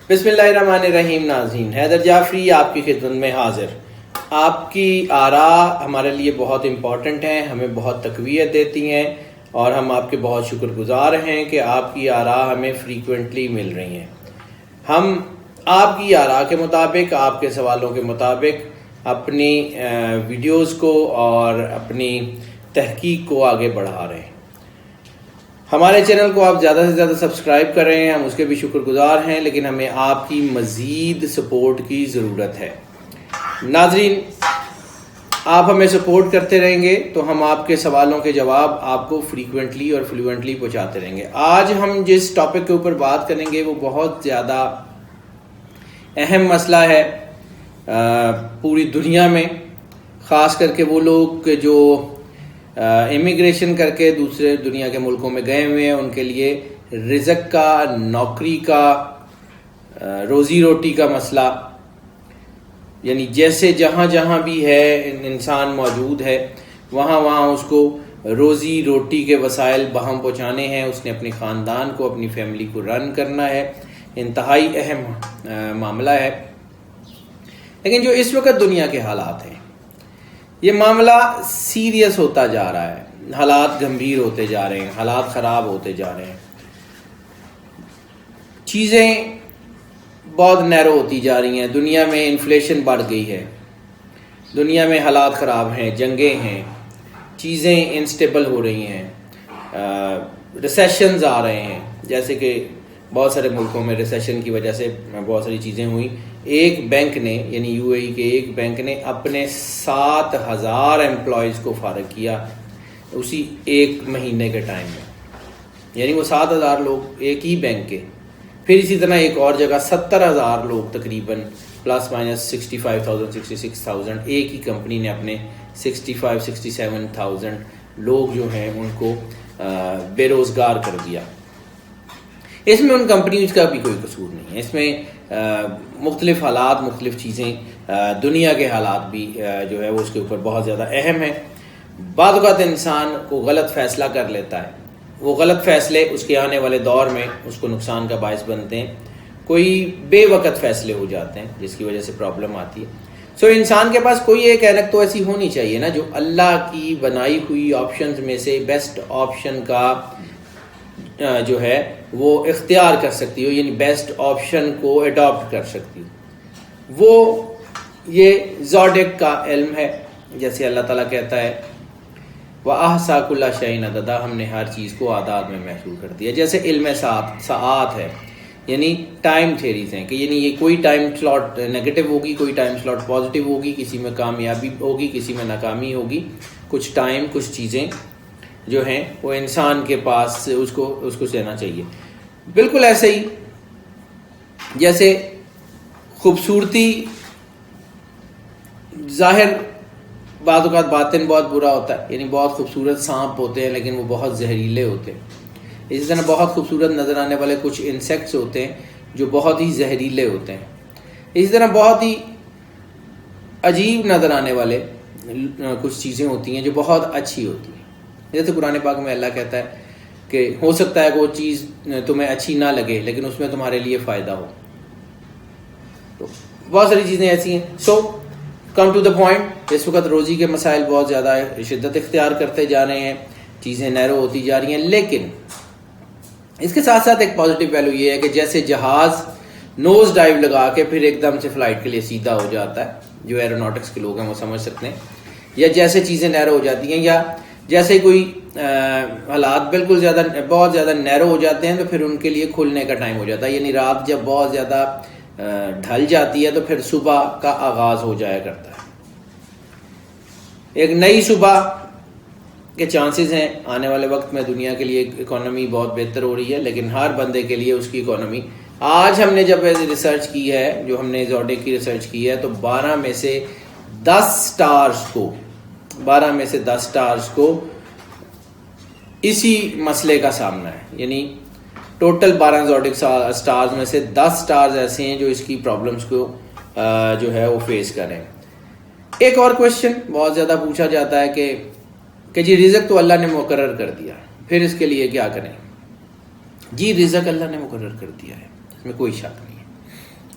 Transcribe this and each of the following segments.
بسم اللہ الرحمن الرحیم. ناظرین، حیدر جعفری آپ کی خدمت میں حاضر. آپ کی آراء ہمارے لیے بہت امپورٹنٹ ہیں، ہمیں بہت تقویت دیتی ہیں اور ہم آپ کے بہت شکر گزار ہیں کہ آپ کی آراء ہمیں فریکوینٹلی مل رہی ہیں. ہم آپ کی آراء کے مطابق، آپ کے سوالوں کے مطابق اپنی ویڈیوز کو اور اپنی تحقیق کو آگے بڑھا رہے ہیں. ہمارے چینل کو آپ زیادہ سے زیادہ سبسکرائب کر رہے ہیں، ہم اس کے بھی شکر گزار ہیں، لیکن ہمیں آپ کی مزید سپورٹ کی ضرورت ہے. ناظرین، آپ ہمیں سپورٹ کرتے رہیں گے تو ہم آپ کے سوالوں کے جواب آپ کو فریکوینٹلی اور فلوئنٹلی پہنچاتے رہیں گے. آج ہم جس ٹاپک کے اوپر بات کریں گے وہ بہت زیادہ اہم مسئلہ ہے پوری دنیا میں، خاص کر کے وہ لوگ جو امیگریشن کر کے دوسرے دنیا کے ملکوں میں گئے ہوئے ہیں. ان کے لیے رزق کا، نوکری کا، روزی روٹی کا مسئلہ، یعنی جیسے جہاں جہاں بھی ہے انسان موجود ہے وہاں وہاں اس کو روزی روٹی کے وسائل بہم پہنچانے ہیں. اس نے اپنے خاندان کو، اپنی فیملی کو رن کرنا ہے. انتہائی اہم معاملہ ہے. لیکن جو اس وقت دنیا کے حالات ہیں، یہ معاملہ سیریس ہوتا جا رہا ہے، حالات گمبھیر ہوتے جا رہے ہیں، حالات خراب ہوتے جا رہے ہیں، چیزیں بہت نیرو ہوتی جا رہی ہیں. دنیا میں انفلیشن بڑھ گئی ہے، دنیا میں حالات خراب ہیں، جنگیں ہیں، چیزیں انسٹیبل ہو رہی ہیں، ریسیشنز آ رہے ہیں. جیسے کہ بہت سارے ملکوں میں ریسیشن کی وجہ سے بہت ساری چیزیں ہوئیں. ایک بینک نے، یعنی یو اے ای کے ایک بینک نے اپنے 7,000 امپلائیز کو فارغ کیا اسی ایک مہینے کے ٹائم میں. یعنی وہ 7,000 لوگ ایک ہی بینک کے. پھر اسی طرح ایک اور جگہ 70,000 لوگ تقریباً پلس مائنس 65,000 66,000 ایک ہی کمپنی نے اپنے 67,000 لوگ جو ہیں ان کو بے روزگار کر دیا. اس میں ان کمپنیز کا بھی کوئی قصور نہیں ہے. اس میں مختلف حالات، مختلف چیزیں، دنیا کے حالات بھی جو ہے وہ اس کے اوپر بہت زیادہ اہم ہیں. بعض اوقات انسان کو غلط فیصلہ کر لیتا ہے، وہ غلط فیصلے اس کے آنے والے دور میں اس کو نقصان کا باعث بنتے ہیں. کوئی بے وقت فیصلے ہو جاتے ہیں جس کی وجہ سے پرابلم آتی ہے. سو انسان کے پاس کوئی ایک اینک تو ایسی ہونی چاہیے نا جو اللہ کی بنائی ہوئی آپشنز میں سے بیسٹ آپشن کا جو ہے وہ اختیار کر سکتی ہو، یعنی بیسٹ آپشن کو اڈاپٹ کر سکتی ہو. وہ یہ زوڈک کا علم ہے. جیسے اللہ تعالیٰ کہتا ہے وَأَحْصَىٰ كُلَّ شَيْءٍ عَدَدًا، ہم نے ہر چیز کو اعداد میں محصور کر دیا. جیسے علم ساعات ہے، یعنی ٹائم تھیریز ہیں کہ یعنی یہ کوئی ٹائم سلاٹ نگیٹو ہوگی، کوئی ٹائم سلاٹ پازیٹیو ہوگی، کسی میں کامیابی ہوگی، کسی میں ناکامی ہوگی. کچھ ٹائم، کچھ چیزیں جو ہیں وہ انسان کے پاس اس کو سہنا چاہیے. بالکل ایسے ہی جیسے خوبصورتی ظاہر بعض اوقات باطن بہت برا ہوتا ہے، یعنی بہت خوبصورت سانپ ہوتے ہیں لیکن وہ بہت زہریلے ہوتے ہیں. اسی طرح بہت خوبصورت نظر آنے والے کچھ انسیکٹس ہوتے ہیں جو بہت ہی زہریلے ہوتے ہیں. اسی طرح بہت ہی عجیب نظر آنے والے کچھ چیزیں ہوتی ہیں جو بہت اچھی ہوتی ہیں. جیسے قرآن پاک میں اللہ کہتا ہے کہ ہو سکتا ہے کہ وہ چیز تمہیں اچھی نہ لگے لیکن اس میں تمہارے لیے فائدہ ہو. تو بہت ساری چیزیں ایسی ہیں. سو کم ٹو دا پوائنٹ، اس وقت روزی کے مسائل بہت زیادہ شدت اختیار کرتے جا رہے ہیں، چیزیں نیرو ہوتی جا رہی ہیں. لیکن اس کے ساتھ ساتھ ایک پازیٹیو پہلو یہ ہے کہ جیسے جہاز نوز ڈائیو لگا کے پھر ایک دم سے فلائٹ کے لیے سیدھا ہو جاتا ہے، جو ایروناٹکس کے لوگ ہیں وہ سمجھ سکتے ہیں، یا جیسے چیزیں نیرو ہو جاتی ہیں، یا جیسے کوئی حالات بالکل بہت زیادہ نیرو ہو جاتے ہیں تو پھر ان کے لیے کھلنے کا ٹائم ہو جاتا ہے. یعنی رات جب بہت زیادہ ڈھل جاتی ہے تو پھر صبح کا آغاز ہو جایا کرتا ہے. ایک نئی صبح کے چانسز ہیں. آنے والے وقت میں دنیا کے لیے اکانومی بہت بہتر ہو رہی ہے، لیکن ہر بندے کے لیے اس کی اکانومی، آج ہم نے جب ریسرچ کی ہے، جو ہم نے زوڈک کی ریسرچ کی ہے، تو 12 میں سے 10 سٹارز کو اسی مسئلے کا سامنا ہے. یعنی ٹوٹل 12 زوڈک سٹارز میں سے 10 سٹارز ایسے ہیں جو اس کی پرابلمس کو جو ہے وہ فیس کر رہے ہیں. ایک اور کویشچن بہت زیادہ پوچھا جاتا ہے کہ جی رزق تو اللہ نے مقرر کر دیا، پھر اس کے لیے کیا کریں؟ جی رزق اللہ نے مقرر کر دیا ہے، اس میں کوئی شک نہیں ہے.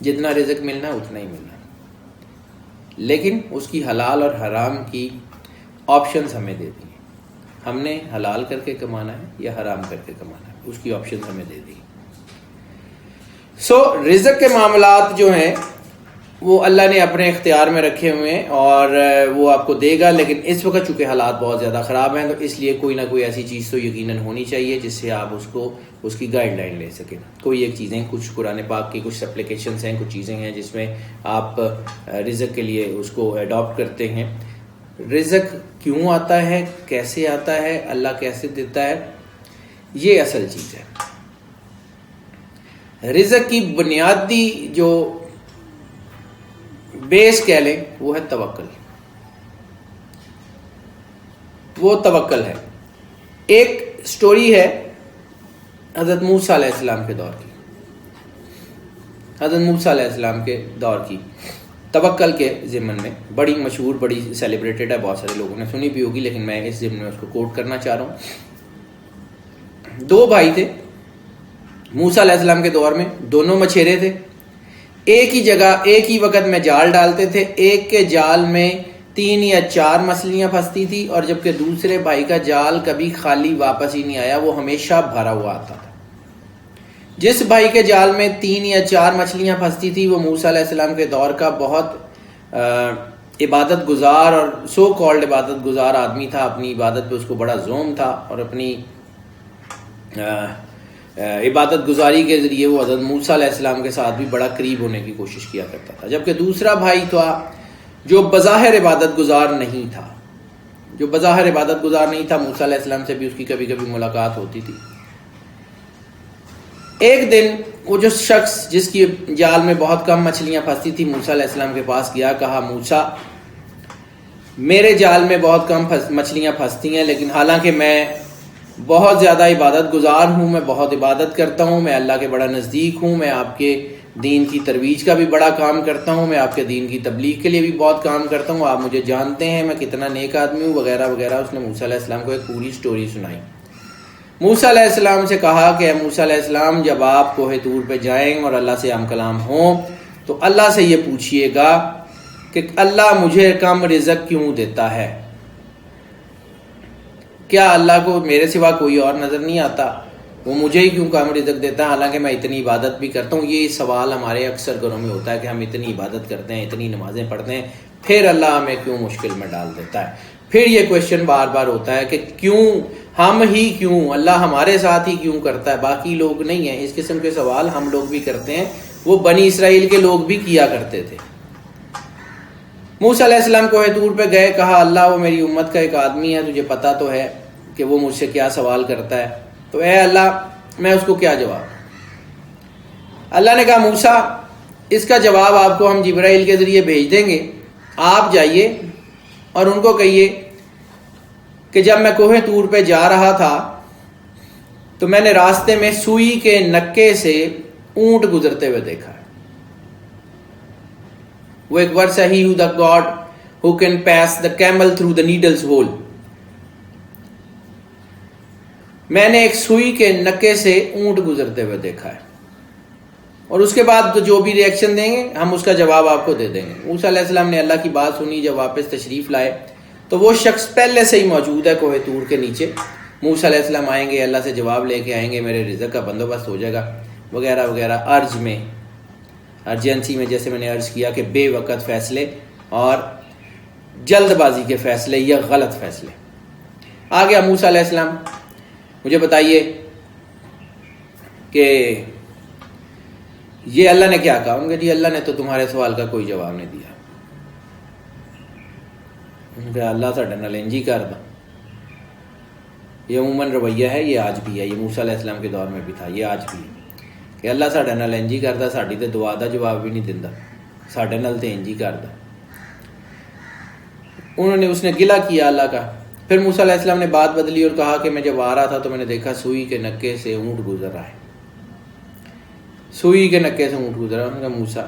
جتنا رزق ملنا ہے اتنا ہی ملنا، لیکن اس کی حلال اور حرام کی آپشنز ہمیں دے دی، ہم نے حلال کر کے کمانا ہے یا حرام کر کے کمانا ہے، اس کی آپشنز ہمیں دے دی۔ رزق کے معاملات جو ہیں وہ اللہ نے اپنے اختیار میں رکھے ہوئے ہیں اور وہ آپ کو دے گا، لیکن اس وقت چونکہ حالات بہت زیادہ خراب ہیں تو اس لیے کوئی نہ کوئی ایسی چیز تو یقیناً ہونی چاہیے جس سے آپ اس کی گائیڈ لائن لے سکیں۔ کوئی ایک چیزیں، کچھ قرآن پاک کی کچھ اپلیکیشنس ہیں، کچھ چیزیں ہیں جس میں آپ رزق کے لیے اس کو اڈاپٹ کرتے ہیں۔ رزق کیوں آتا ہے، کیسے آتا ہے، اللہ کیسے دیتا ہے، یہ اصل چیز ہے۔ رزق کی بنیادی جو بیس کہہ لیں وہ ہے توکل، وہ توکل ہے۔ ایک سٹوری ہے حضرت موسیٰ علیہ السلام کے دور کی، حضرت موسیٰ علیہ السلام کے دور کی، توکل کے ضمن میں بڑی مشہور، بڑی سیلیبریٹڈ ہے، بہت سارے لوگوں نے سنی بھی ہوگی، لیکن میں اس ضمن میں اس کو کوٹ کرنا چاہ رہا ہوں۔ دو بھائی تھے موسیٰ علیہ السلام کے دور میں، دونوں مچھیرے تھے، ایک ہی جگہ ایک ہی وقت میں جال ڈالتے تھے، ایک کے جال میں 3 یا 4 مچھلیاں پھنستی تھی، اور جبکہ دوسرے بھائی کا جال کبھی خالی واپس ہی نہیں آیا، وہ ہمیشہ بھرا ہوا آتا تھا۔ جس بھائی کے جال میں 3 یا 4 مچھلیاں پھنستی تھی وہ موسیٰ علیہ السلام کے دور کا بہت عبادت گزار اور سو کالڈ عبادت گزار آدمی تھا، اپنی عبادت پہ اس کو بڑا زوم تھا، اور اپنی عبادت گزاری کے ذریعے وہ حضرت موسیٰ علیہ السلام کے ساتھ بھی بڑا قریب ہونے کی کوشش کیا کرتا تھا۔ جبکہ دوسرا بھائی تھا جو بظاہر عبادت گزار نہیں تھا، موسیٰ علیہ السلام سے بھی اس کی کبھی کبھی ملاقات ہوتی تھی۔ ایک دن وہ جو شخص جس کی جال میں بہت کم مچھلیاں پھنستی تھی موسیٰ علیہ السلام کے پاس گیا، کہا موسیٰ میرے جال میں بہت کم مچھلیاں پھنستی ہیں، لیکن حالانکہ میں بہت زیادہ عبادت گزار ہوں، میں بہت عبادت کرتا ہوں، میں اللہ کے بڑا نزدیک ہوں، میں آپ کے دین کی ترویج کا بھی بڑا کام کرتا ہوں، میں آپ کے دین کی تبلیغ کے لیے بھی بہت کام کرتا ہوں، آپ مجھے جانتے ہیں میں کتنا نیک آدمی ہوں، وغیرہ وغیرہ۔ اس نے موسیٰ علیہ السلام کو ایک پوری سٹوری سنائی۔ موسیٰ علیہ السلام سے کہا کہ اے موسیٰ علیہ السلام، جب آپ کوہ طور پہ جائیں اور اللہ سے ہم کلام ہوں تو اللہ سے یہ پوچھئے گا کہ اللہ مجھے کم رزق کیوں دیتا ہے؟ کیا اللہ کو میرے سوا کوئی اور نظر نہیں آتا؟ وہ مجھے ہی کیوں کم رزق دیتا ہے حالانکہ میں اتنی عبادت بھی کرتا ہوں؟ یہ سوال ہمارے اکثر گھروں میں ہوتا ہے کہ ہم اتنی عبادت کرتے ہیں، اتنی نمازیں پڑھتے ہیں، پھر اللہ ہمیں کیوں مشکل میں ڈال دیتا ہے؟ پھر یہ کویشچن بار بار ہوتا ہے کہ کیوں ہم ہی کیوں، اللہ ہمارے ساتھ ہی کیوں کرتا ہے، باقی لوگ نہیں ہیں؟ اس قسم کے سوال ہم لوگ بھی کرتے ہیں، وہ بنی اسرائیل کے لوگ بھی کیا کرتے تھے۔ موسیٰ علیہ السلام کوہ طور پہ گئے، کہا اللہ وہ میری امت کا ایک آدمی ہے، تجھے پتہ تو ہے کہ وہ مجھ سے کیا سوال کرتا ہے، تو اے اللہ میں اس کو کیا جواب؟ اللہ نے کہا موسیٰ اس کا جواب آپ کو ہم جبرائیل کے ذریعے بھیج دیں گے، آپ جائیے اور ان کو کہیے کہ جب میں کوہ طور پہ جا رہا تھا تو میں نے راستے میں سوئی کے نکے سے اونٹ گزرتے ہوئے دیکھا۔ وہ ایک ورس ہے، He who the God who can pass the camel through the needle's hole۔ میں نے ایک سوئی کے نکے سے اونٹ گزرتے ہوئے دیکھا ہے، اور اس کے بعد جو بھی ری ایکشن دیں گے ہم اس کا جواب آپ کو دے دیں گے۔ موسیٰ علیہ السلام نے اللہ کی بات سنی، جب واپس تشریف لائے تو وہ شخص پہلے سے ہی موجود ہے کوہ طور کے نیچے۔ موسیٰ علیہ السلام آئیں گے، اللہ سے جواب لے کے آئیں گے، میرے رزق کا بندوبست ہو جائے گا وغیرہ وغیرہ۔ عرض میں، ارجنسی میں، جیسے میں نے عرض کیا کہ بے وقت فیصلے اور جلد بازی کے فیصلے یا غلط فیصلے۔ آ گیا موسیٰ علیہ السلام، مجھے بتائیے کہ یہ اللہ نے کیا کہا؟ ان کے جی اللہ نے تو تمہارے سوال کا کوئی جواب نہیں دیا۔ ان کا اللہ ساڈے نال انج ہی کردا، یہ عموماً رویہ ہے، یہ آج بھی ہے، یہ موسیٰ علیہ السلام کے دور میں بھی تھا، یہ آج بھی ہے کہ اللہ ساڈے نال انج ہی کردا، ساڈی تے دعا دا جواب بھی نہیں دیندا، ساڈے نال تے انج ہی کردا۔ اس نے گلہ کیا اللہ کا۔ پھر موسیٰ علیہ السلام نے بات بدلی اور کہا کہ میں جب آ رہا تھا تو میں نے دیکھا سوئی کے نکے سے اونٹ گزر رہا ہے، سوئی کے نکے سے اونٹ گزر رہا ہے۔ انہوں نے کہا موسیٰ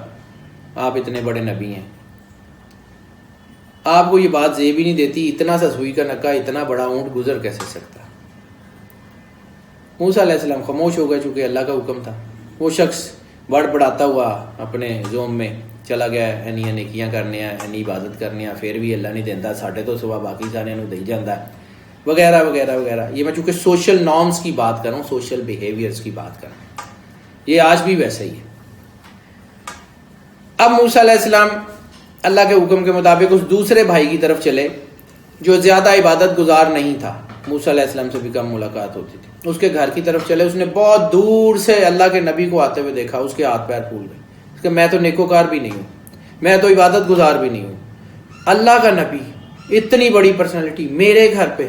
آپ اتنے بڑے نبی ہیں، آپ کو یہ بات زیب ہی نہیں دیتی، اتنا سا سوئی کا نکا اتنا بڑا اونٹ گزر کیسے سکتا؟ موسیٰ علیہ السلام خاموش ہو گئے، چونکہ اللہ کا حکم تھا۔ وہ شخص بڑھاتا ہوا اپنے زوم میں چلا گیا اینی نیکیاں کرنے اینی عبادت کرنے پھر بھی اللہ نہیں دیتا ساڈے تو سوا باقی سارے دے جاتا ہے وغیرہ وغیرہ وغیرہ. یہ میں چونکہ سوشل نارمس کی بات کر رہا ہوں, سوشل بیہیویئرس کی بات کر رہا ہوں, یہ آج بھی ویسا ہی ہے. اب موسیٰ علیہ السلام اللہ کے حکم کے مطابق اس دوسرے بھائی کی طرف چلے جو زیادہ عبادت گزار نہیں تھا, موسیٰ علیہ السلام سے بھی کم ملاقات ہوتی تھی. اس کے گھر کی طرف چلے, اس نے بہت دور سے اللہ کے نبی کو آتے ہوئے دیکھا, اس کے ہاتھ پیر پھول گئے. اس کہ میں تو نیکوکار بھی نہیں ہوں, میں تو عبادت گزار بھی نہیں ہوں, اللہ کا نبی اتنی بڑی پرسنالٹی میرے گھر پہ.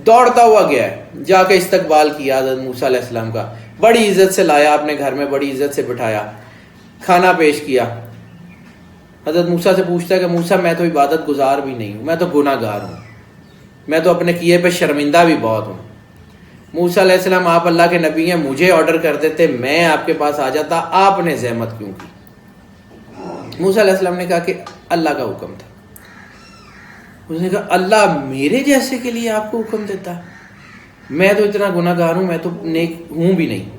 دوڑتا ہوا گیا ہے, جا کے استقبال کیا حضرت موسیٰ علیہ السلام کا, بڑی عزت سے لایا اپنے گھر میں, بڑی عزت سے بٹھایا, کھانا پیش کیا. حضرت موسیٰ سے پوچھتا ہے کہ موسیٰ میں تو عبادت گزار بھی نہیں ہوں, میں تو گناہ گار ہوں, میں تو اپنے کیے پہ شرمندہ بھی بہت ہوں. موسیٰ علیہ السلام آپ اللہ کے نبی ہیں, مجھے آرڈر کر دیتے میں آپ کے پاس آ جاتا, آپ نے زحمت کیوں کی؟ موسیٰ علیہ السلام نے کہا کہ اللہ کا حکم تھا. اس نے کہا اللہ میرے جیسے کے لیے آپ کو حکم دیتا ہے؟ میں تو اتنا گناہ گار ہوں, میں تو نیک ہوں بھی نہیں.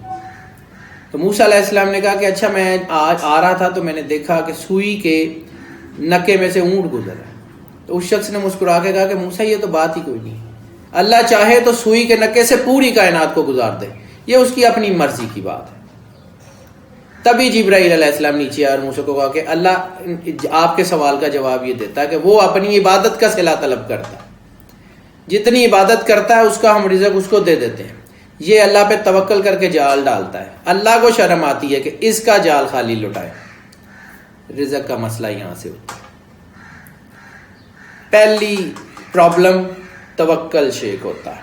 تو موسیٰ علیہ السلام نے کہا کہ اچھا میں آ رہا تھا تو میں نے دیکھا کہ سوئی کے نکے میں سے اونٹ گزر رہا ہے. تو اس شخص نے مسکرا کے کہا کہ موسیٰ یہ تو بات ہی کوئی نہیں, اللہ چاہے تو سوئی کے نکے سے پوری کائنات کو گزار دے, یہ اس کی اپنی مرضی کی بات ہے. تبھی جبرائیل علیہ السلام نیچے آئے اور موسیٰ کو کہا کہ اللہ آپ کے سوال کا جواب یہ دیتا ہے کہ وہ اپنی عبادت کا صلہ طلب کرتا ہے, جتنی عبادت کرتا ہے اس کا ہم رزق اس کو دے دیتے ہیں. یہ اللہ پہ توکل کر کے جال ڈالتا ہے, اللہ کو شرم آتی ہے کہ اس کا جال خالی لٹائے. رزق کا مسئلہ یہاں سے ہوتا ہے. پہلی پرابلم توکل شیک ہوتا ہے.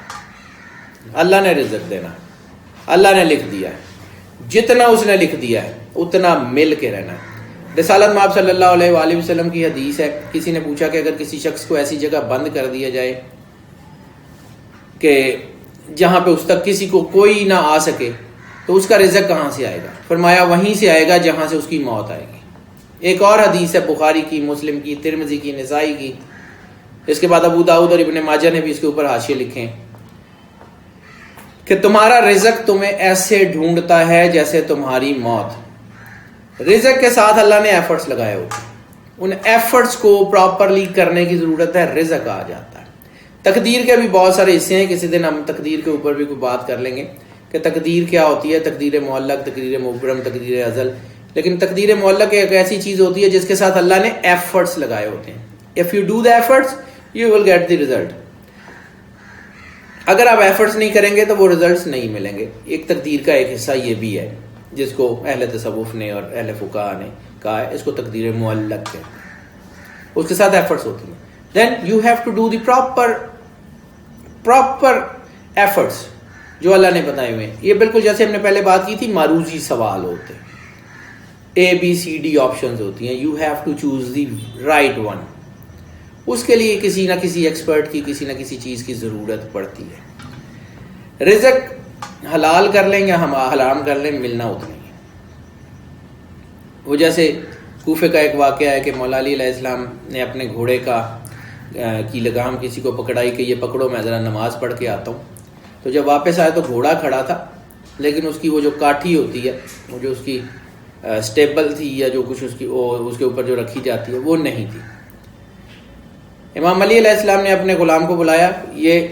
اللہ نے رزق دینا, اللہ نے لکھ دیا ہے, جتنا اس نے لکھ دیا ہے اتنا مل کے رہنا ہے. رسالت مآب صلی اللہ علیہ وآلہ وسلم کی حدیث ہے, کسی نے پوچھا کہ اگر کسی شخص کو ایسی جگہ بند کر دیا جائے کہ جہاں پہ اس تک کسی کو کوئی نہ آ سکے تو اس کا رزق کہاں سے آئے گا؟ فرمایا وہیں سے آئے گا جہاں سے اس کی موت آئے گی. ایک اور حدیث ہے بخاری کی, مسلم کی, ترمذی کی, نسائی کی, اس کے بعد ابو داؤد اور ابن ماجہ نے بھی اس کے اوپر حاشیے لکھے کہ تمہارا رزق تمہیں ایسے ڈھونڈتا ہے جیسے تمہاری موت. رزق کے ساتھ اللہ نے ایفرٹس لگائے ہوتے ہیں, ان ایفرٹس کو پراپرلی کرنے کی ضرورت ہے, رزق آ جاتا ہے. تقدیر کے بھی بہت سارے حصے ہیں, کسی دن ہم تقدیر کے اوپر بھی کوئی بات کر لیں گے کہ تقدیر کیا ہوتی ہے, تقدیر معلق, تقدیر مبرم, تقدیر ازل. لیکن تقدیر معلق ایک ایسی چیز ہوتی ہے جس کے ساتھ اللہ نے ایفرٹس لگائے ہوتے ہیں. If you do the efforts, you will get the result. اگر آپ ایفرٹس نہیں کریں گے تو وہ ریزلٹس نہیں ملیں گے. ایک تقدیر کا ایک حصہ یہ بھی ہے جس کو اہل تصوف نے اور اہل فقہا نے کہا ہے, اس کو تقدیر معلق کہتے ہیں, اس کے ساتھ ایفرٹس ہوتی ہیں. Then you have to do the proper efforts جو اللہ نے بتائے ہوئے ہیں. یہ بالکل جیسے ہم نے پہلے بات کی تھی, معروضی سوال ہوتے ہیں, ABCD آپشنز ہوتی ہیں, you have to choose the right one. اس کے لیے کسی نہ کسی ایکسپرٹ کی, کسی نہ کسی چیز کی ضرورت پڑتی ہے. رزق حلال کر لیں یا ہم حرام کر لیں, ملنا اتنا ہی ہے. وہ جیسے کوفے کا ایک واقعہ ہے کہ مولا علی علیہ السلام نے اپنے گھوڑے کی لگام کسی کو پکڑائی کہ یہ پکڑو میں ذرا نماز پڑھ کے آتا ہوں. تو جب واپس آئے تو گھوڑا کھڑا تھا, لیکن اس کی وہ جو کاٹھی ہوتی ہے, وہ جو اس کی سٹیبل تھی یا جو کچھ اس کے اوپر جو رکھی جاتی ہے وہ نہیں تھی. امام علی علیہ السلام نے اپنے غلام کو بلایا, یہ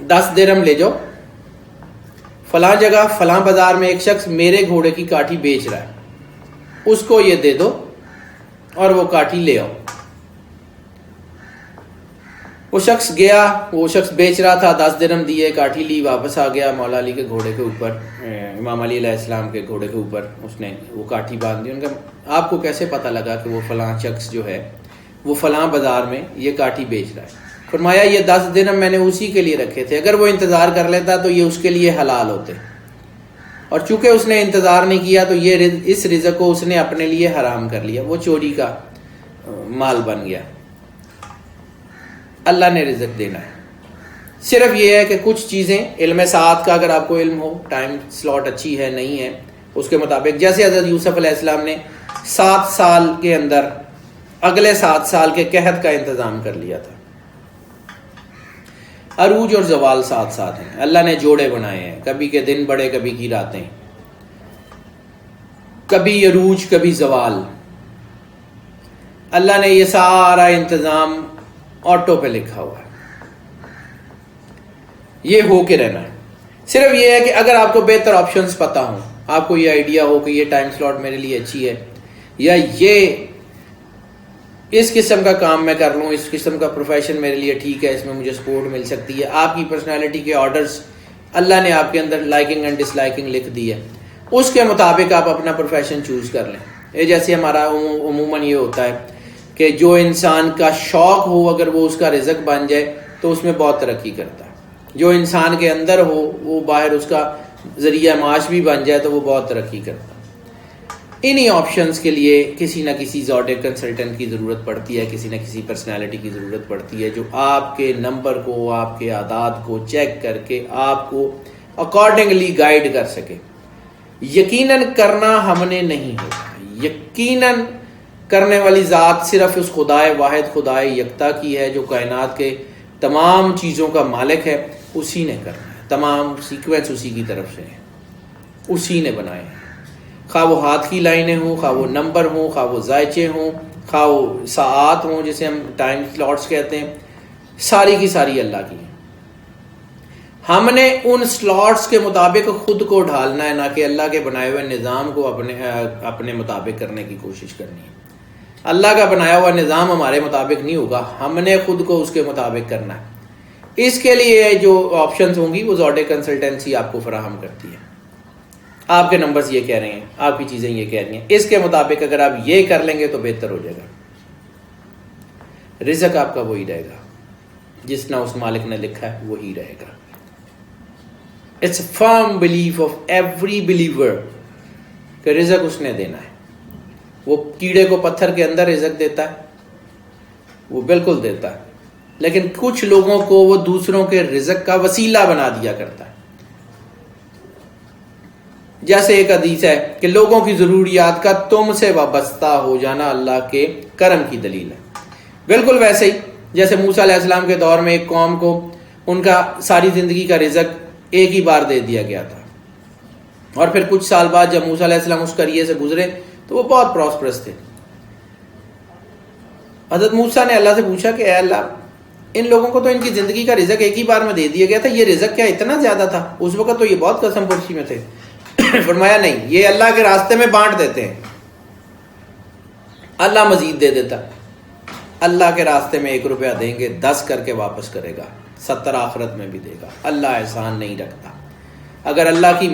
10 درہم لے جاؤ, فلاں جگہ فلاں بازار میں ایک شخص میرے گھوڑے کی کاٹھی بیچ رہا ہے, اس کو یہ دے دو اور وہ کاٹھی لے آؤ. وہ شخص گیا, وہ شخص بیچ رہا تھا, 10 درہم دیے, کاٹھی لی, واپس آ گیا. مولا علی کے گھوڑے کے اوپر, امام علی علیہ السلام کے گھوڑے کے اوپر اس نے وہ کاٹھی باندھ دی. ان کا آپ کو کیسے پتہ لگا کہ وہ فلاں شخص جو ہے وہ فلاں بازار میں یہ کاٹھی بیچ رہا ہے؟ فرمایا یہ 10 درہم میں نے اسی کے لیے رکھے تھے, اگر وہ انتظار کر لیتا تو یہ اس کے لیے حلال ہوتے, اور چونکہ اس نے انتظار نہیں کیا تو یہ اس رزق کو اس نے اپنے لیے حرام کر لیا, وہ چوری کا مال بن گیا. اللہ نے رزق دینا ہے. صرف یہ ہے کہ کچھ چیزیں علم ساعت کا, اگر آپ کو علم ہو, ٹائم سلاٹ اچھی ہے نہیں ہے, اس کے مطابق جیسے حضرت یوسف علیہ السلام نے 7 سال کے اندر اگلے 7 سال کے قحط کا انتظام کر لیا تھا. عروج اور زوال 7 ساتھ ہیں, اللہ نے جوڑے بنائے ہیں, کبھی کے دن بڑے کبھی کی راتیں. کبھی عروج کبھی زوال. اللہ نے یہ سارا انتظام آٹو پہ لکھا ہوا ہے. یہ ہو کے رہنا ہے. صرف یہ ہے کہ اگر آپ کو بہتر آپشنز پتہ ہوں, آپ کو یہ آئیڈیا ہو کہ یہ ٹائم سلاٹ میرے لیے اچھی ہے, یا یہ اس قسم کا کام میں کر لوں, اس قسم کا پروفیشن میرے لیے ٹھیک ہے, اس میں مجھے سپورٹ مل سکتی ہے, آپ کی پرسنالٹی کے آرڈرز اللہ نے آپ کے اندر لائکنگ اینڈ ڈس لائکنگ لکھ دی ہے, اس کے مطابق آپ اپنا پروفیشن چوز کر لیں. یہ جیسے ہمارا عموماً یہ ہوتا ہے کہ جو انسان کا شوق ہو اگر وہ اس کا رزق بن جائے تو اس میں بہت ترقی کرتا ہے. جو انسان کے اندر ہو وہ باہر اس کا ذریعہ معاش بھی بن جائے تو وہ بہت ترقی کرتا ہے. انہی آپشنز کے لیے کسی نہ کسی زوڈیک کنسلٹنٹ کی ضرورت پڑتی ہے, کسی نہ کسی پرسنالٹی کی ضرورت پڑتی ہے جو آپ کے نمبر کو, آپ کے عادات کو چیک کر کے آپ کو اکارڈنگلی گائیڈ کر سکے. یقیناً کرنا ہم نے نہیں ہوتا, یقیناً کرنے والی ذات صرف اس خدائے واحد خدائے یکتا کی ہے جو کائنات کے تمام چیزوں کا مالک ہے. اسی نے کرنا ہے, تمام سیکوینس اسی کی طرف سے ہے, اسی نے بنائے ہیں. خواہ وہ ہاتھ کی لائنیں ہوں, خواہ وہ نمبر ہوں, خواہ وہ ذائچے ہوں, خواہ وہ ساعات ہوں جسے ہم ٹائم سلاٹس کہتے ہیں, ساری کی ساری اللہ کی ہیں. ہم نے ان سلاٹس کے مطابق خود کو ڈھالنا ہے, نہ کہ اللہ کے بنائے ہوئے نظام کو اپنے مطابق کرنے کی کوشش کرنی ہے. اللہ کا بنایا ہوا نظام ہمارے مطابق نہیں ہوگا, ہم نے خود کو اس کے مطابق کرنا ہے. اس کے لیے جو آپشنز ہوں گی وہ زوڈیک کنسلٹنسی آپ کو فراہم کرتی ہے. آپ کے نمبرز یہ کہہ رہے ہیں, آپ کی چیزیں یہ کہہ رہی ہیں, اس کے مطابق اگر آپ یہ کر لیں گے تو بہتر ہو جائے گا. رزق آپ کا وہی رہے گا, جس نہ اس مالک نے لکھا ہے وہی رہے گا. It's a firm belief of every believer کہ رزق اس نے دینا ہے. وہ کیڑے کو پتھر کے اندر رزق دیتا ہے, وہ بالکل دیتا ہے, لیکن کچھ لوگوں کو وہ دوسروں کے رزق کا وسیلہ بنا دیا کرتا ہے. جیسے ایک حدیث ہے کہ لوگوں کی ضروریات کا تم سے وابستہ ہو جانا اللہ کے کرم کی دلیل ہے. بالکل ویسے ہی جیسے موسیٰ علیہ السلام کے دور میں ایک قوم کو ان کا ساری زندگی کا رزق ایک ہی بار دے دیا گیا تھا, اور پھر کچھ سال بعد جب موسیٰ علیہ السلام اس قریے سے گزرے تو وہ بہت پراسپرس تھے. حضرت موسیٰ نے اللہ سے پوچھا کہ اے اللہ, ان لوگوں کو تو ان کی زندگی کا رزق ایک ہی بار میں دے دیا گیا تھا, یہ رزق کیا اتنا زیادہ تھا؟ اس وقت تو یہ بہت قسم پرسی میں تھے. فرمایا نہیں, یہ اللہ کے راستے میں بانٹ دیتے ہیں, اللہ مزید دے دیتا. اللہ کے راستے میں 1 روپیہ دیں گے 10 کر کے واپس کرے گا, 70 آخرت میں بھی دے گا. اللہ احسان نہیں رکھتا. اگر اللہ کی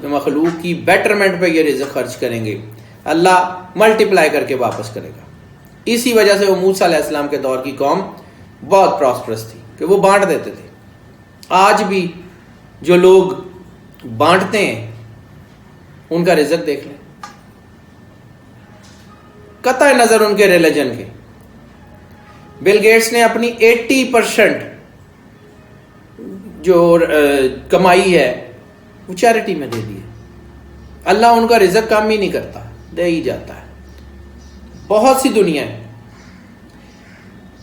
مخلوق کی بیٹرمنٹ پہ یہ رزق خرچ کریں گے, اللہ ملٹیپلائی کر کے واپس کرے گا. اسی وجہ سے وہ موسیٰ علیہ السلام کے دور کی قوم بہت پراسپرس تھی کہ وہ بانٹ دیتے تھے. آج بھی جو لوگ بانٹتے ہیں ان کا رزق دیکھ لیں, قطع نظر ان کے ریلیجن کے. بل گیٹس نے اپنی 80% جو کمائی ہے وہ چیریٹی میں دے دی ہے. اللہ ان کا رزق کم ہی نہیں کرتا, دے ہی جاتا ہے. بہت سی دنیا ہے.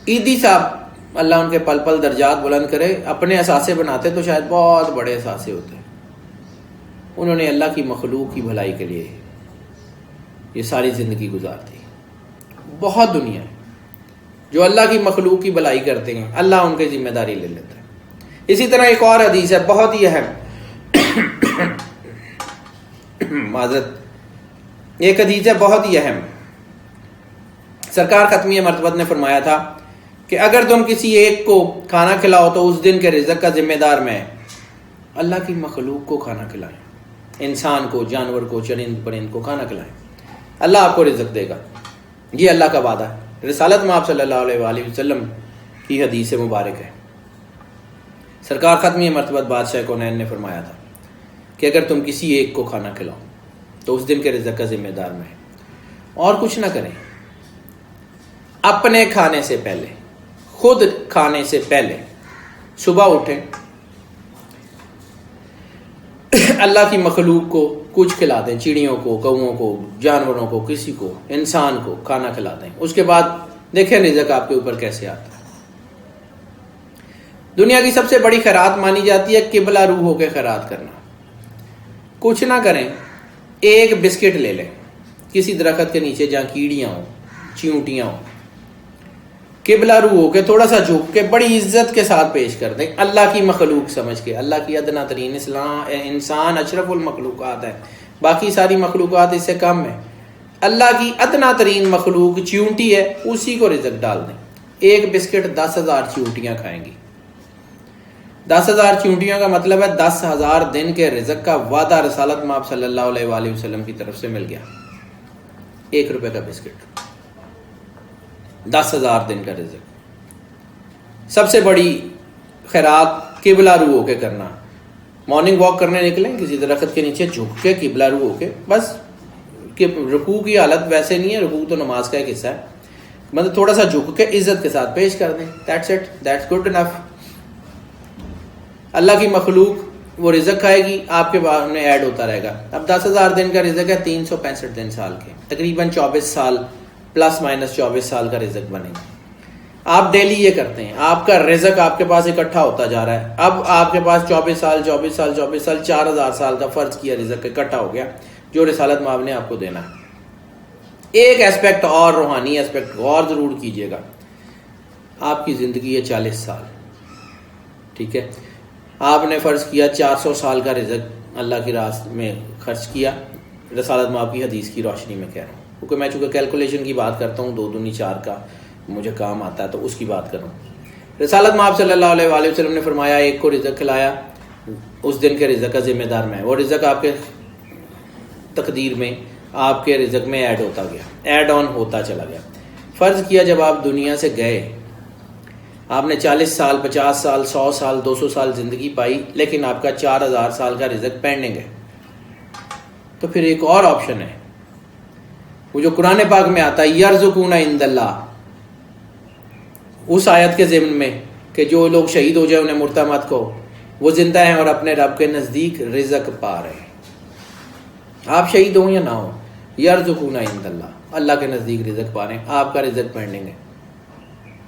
عیدی صاحب اللہ ان کے پل پل درجات بلند کرے, اپنے اثاثے بناتے تو شاید بہت بڑے اثاثے ہوتے. انہوں نے اللہ کی مخلوق کی بھلائی کے لیے یہ ساری زندگی گزارتی. بہت دنیا ہے جو اللہ کی مخلوق کی بھلائی کرتے ہیں, اللہ ان کی ذمہ داری لے لیتا ہے. اسی طرح ایک اور حدیث ہے بہت ہی اہم, معذرت, ایک حدیث ہے بہت ہی اہم. سرکار ختمیہ مرتبہ نے فرمایا تھا کہ اگر تم کسی ایک کو کھانا کھلاؤ تو اس دن کے رزق کا ذمہ دار میں. اللہ کی مخلوق کو کھانا کھلائیں, انسان کو, جانور کو, چرند پرند کو کھانا کھلائیں, اللہ آپ کو رزق دے گا. یہ اللہ کا وعدہ ہے. رسالت میں آپ صلی اللہ علیہ وآلہ وسلم کی حدیث مبارک ہے. سرکار ختمیہ مرتبہ بادشاہ کونین نے فرمایا تھا کہ اگر تم کسی ایک کو کھانا کھلاؤ تو اس دن کے رزق کا ذمہ دار میں. اور کچھ نہ کریں, اپنے کھانے سے پہلے, خود کھانے سے پہلے صبح اٹھیں, اللہ کی مخلوق کو کچھ کھلا دیں, چڑیوں کو, کووں کو, جانوروں کو, کسی کو, انسان کو کھانا کھلا دیں. اس کے بعد دیکھیں رزق آپ کے اوپر کیسے آتا ہے. دنیا کی سب سے بڑی خیرات مانی جاتی ہے قبلہ روح ہو کے خیرات کرنا. کچھ نہ کریں, ایک بسکٹ لے لیں, کسی درخت کے نیچے جہاں کیڑیاں ہوں، چیونٹیاں ہوں، قبلہ رو ہو کے تھوڑا سا جھک کے بڑی عزت کے ساتھ پیش کر دیں، اللہ کی مخلوق سمجھ کے، اللہ کی ادنا ترین، انسان اشرف المخلوقات ہے، باقی ساری مخلوقات اس سے کم ہے، اللہ کی ادنا ترین مخلوق چیونٹی ہے، اسی کو رزق ڈال دیں۔ ایک بسکٹ 10,000 چیونٹیاں کھائیں گی۔ 10,000 چیونٹیوں کا مطلب ہے 10,000 دن کے رزق کا وعدہ رسالت مآب صلی اللہ علیہ وآلہ وسلم کی طرف سے مل گیا۔ 1 روپے کا بسکٹ، 10,000 دن کا رزق۔ سب سے بڑی خیرات قبلہ رو ہو کے کرنا۔ مارننگ واک کرنے نکلیں، کسی درخت کے نیچے جھک کے قبلہ رو ہو کے، بس کہ رکوع کی حالت ویسے نہیں ہے، رکوع تو نماز کا ایک حصہ ہے، مطلب تھوڑا سا جھک کے عزت کے ساتھ پیش کر دیں، that's it, that's good enough. اللہ کی مخلوق وہ رزق کھائے گی، آپ کے بعد میں ایڈ ہوتا رہے گا۔ اب 10,000 دن کا رزق ہے، 365 دن سال کے، تقریباً 24 سال پلس مائنس 24 سال کا رزق بنے گا۔ آپ ڈیلی یہ کرتے ہیں، آپ کا رزق آپ کے پاس اکٹھا ہوتا جا رہا ہے۔ اب آپ کے پاس 24 سال 4,000 سال کا فرض کیا رزق اکٹھا ہو گیا، جو رسالت مآب نے آپ کو دینا ہے۔ ایک ایسپیکٹ اور روحانی ایسپیکٹ غور ضرور کیجئے گا، آپ کی زندگی ہے 40 سال، ٹھیک ہے، آپ نے فرض کیا 400 سال کا رزق اللہ کی راہ میں خرچ کیا، رسالت مآب کی حدیث کی روشنی میں کہہ رہا ہوں، کیونکہ میں چونکہ کیلکولیشن کی بات کرتا ہوں، 2 دونی 4 کا مجھے کام آتا ہے تو اس کی بات کر رہا ہوں۔ رسالت مآب صلی اللہ علیہ وآلہ وسلم نے فرمایا، ایک کو رزق کھلایا، اس دن کے رزق کا ذمہ دار میں، وہ رزق آپ کے تقدیر میں، آپ کے رزق میں ایڈ ہوتا گیا، ایڈ آن ہوتا چلا گیا۔ فرض کیا جب آپ دنیا سے گئے، آپ نے 40 سال 50 سال 100 سال 200 سال زندگی پائی، لیکن آپ کا 4,000 سال کا رزق پینڈنگ ہے، تو پھر ایک اور آپشن ہے، وہ جو قرآن پاک میں آتا ہے، یرزقون عند اللہ، اس آیت کے ضمن میں کہ جو لوگ شہید ہو جائے انہیں مردہ مت کہو، وہ زندہ ہیں اور اپنے رب کے نزدیک رزق پا رہے ہیں۔ آپ شہید ہوں یا نہ ہوں، یرزقون عند اللہ، اللہ کے نزدیک رزق پا رہے ہیں، آپ کا رزق پینڈنگ ہے۔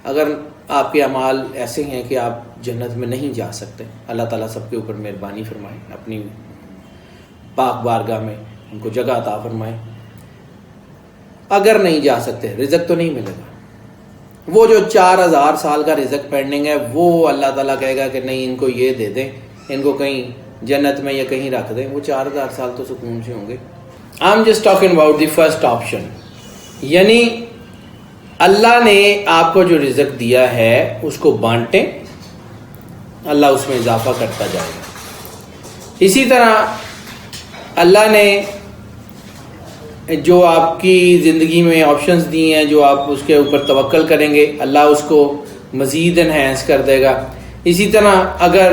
اگر آپ کے اعمال ایسے ہیں کہ آپ جنت میں نہیں جا سکتے، اللہ تعالیٰ سب کے اوپر مہربانی فرمائے، اپنی پاک بارگاہ میں ان کو جگہ عطا فرمائے۔ اگر نہیں جا سکتے، رزق تو نہیں ملے گا، وہ جو 4,000 سال کا رزق پینڈنگ ہے، وہ اللہ تعالیٰ کہے گا کہ نہیں، ان کو یہ دے دیں، ان کو کہیں جنت میں یا کہیں رکھ دیں، وہ 4,000 سال تو سکون سے ہوں گے۔ I'm just talking about the first option، یعنی اللہ نے آپ کو جو رزق دیا ہے اس کو بانٹیں، اللہ اس میں اضافہ کرتا جائے گا۔ اسی طرح اللہ نے جو آپ کی زندگی میں آپشنز دی ہیں، جو آپ اس کے اوپر توکل کریں گے، اللہ اس کو مزید انہینس کر دے گا۔ اسی طرح اگر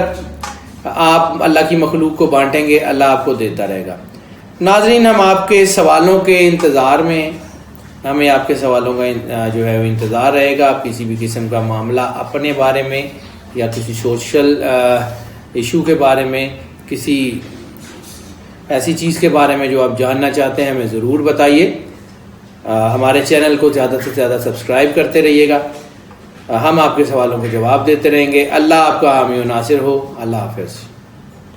آپ اللہ کی مخلوق کو بانٹیں گے، اللہ آپ کو دیتا رہے گا۔ ناظرین، ہم آپ کے سوالوں کے انتظار میں، ہمیں آپ کے سوالوں کا جو ہے وہ انتظار رہے گا۔ آپ کسی بھی قسم کا معاملہ اپنے بارے میں یا کسی سوشل ایشو کے بارے میں، کسی ایسی چیز کے بارے میں جو آپ جاننا چاہتے ہیں، ہمیں ضرور بتائیے۔ ہمارے چینل کو زیادہ سے زیادہ سبسکرائب کرتے رہیے گا، ہم آپ کے سوالوں کے جواب دیتے رہیں گے۔ اللہ آپ کا حامی و ناصر ہو۔ اللہ حافظ۔